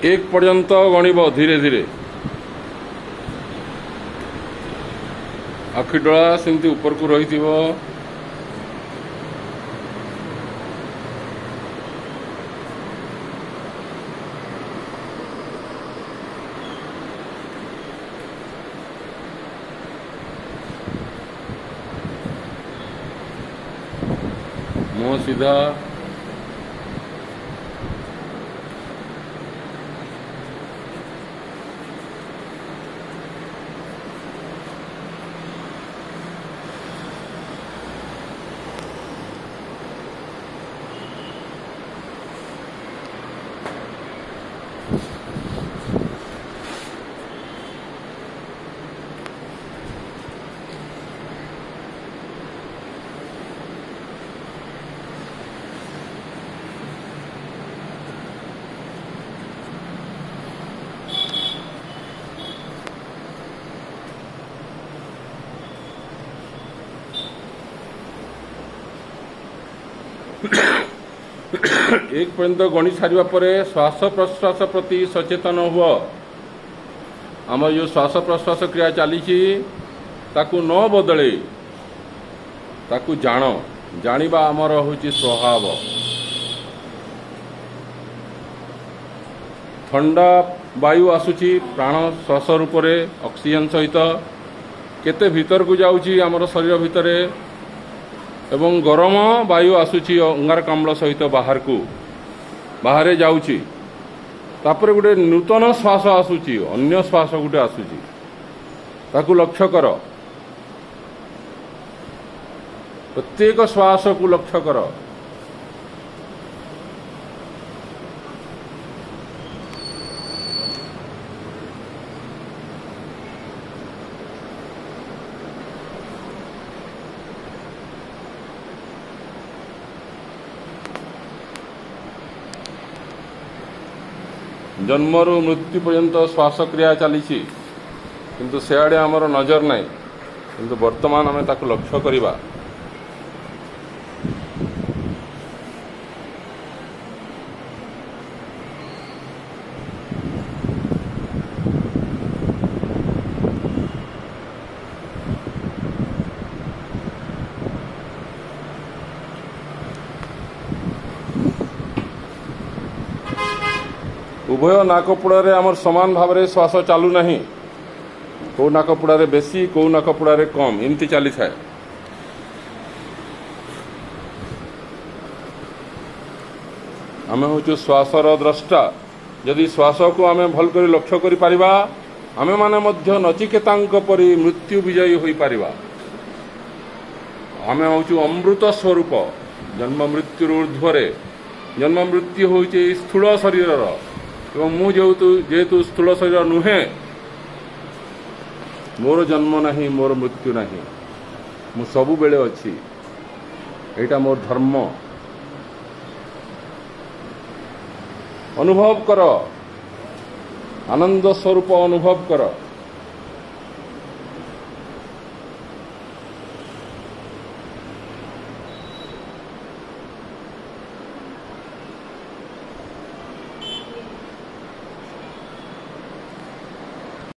एक पर्यंत गणिब धीरे धीरे आखि डोला सेमती ऊपर को रही मुँह सीधा एक पर्यंत गणि सारिबा परे श्वास प्रश्वास प्रति सचेतन हुआ आम जो श्वास प्रश्वास क्रिया चली ताकू न बदले ताकू जानिबा आमर होची स्वभाव। ठंडा वायु आसुची प्राण श्वास रूप से ऑक्सीजन सहित केते भीतर को जाउची आमर शरीर भितरे एवं गरम वायु आसुची अंगारकाम्ल सहित बाहर जाउची तापर गोटे नूतन श्वास आसुची अन्य श्वास गोटे आसुची ताकू लक्ष्य कर प्रत्येक श्वास को लक्ष्य कर। जन्मरू मृत्यु पर्यंत श्वास क्रिया चली किंतु सियाड़े आमर नजर नहीं किंतु वर्तमान आम ताकू लक्ष्य करिबा। उभय नाकपुड़े आमर समान भाव में श्वास चालू नहीं कौ नाकपुड़े बेसी कौ नाकपुड़े कम एमती चली थाए। आम हूँ श्वासर द्रष्टा यदि श्वास को आम भल कर लक्ष्य कर पारिबा आमे माने मध्य नचिकेतांक परि मृत्यु विजयी होई पारिबा। आमे हूँ अमृत स्वरूप जन्म मृत्यु ऊर्ध्वरे जन्म मृत्यु हूँ स्थूल शरीर एवं मु जेहेतु स्थूल शरीर नुहे मोर जन्म नहीं मोर मृत्यु नहीं मु सबु बेले अच्छी एटा मोर धर्म। अनुभव कर आनंद स्वरूप अनुभव कर।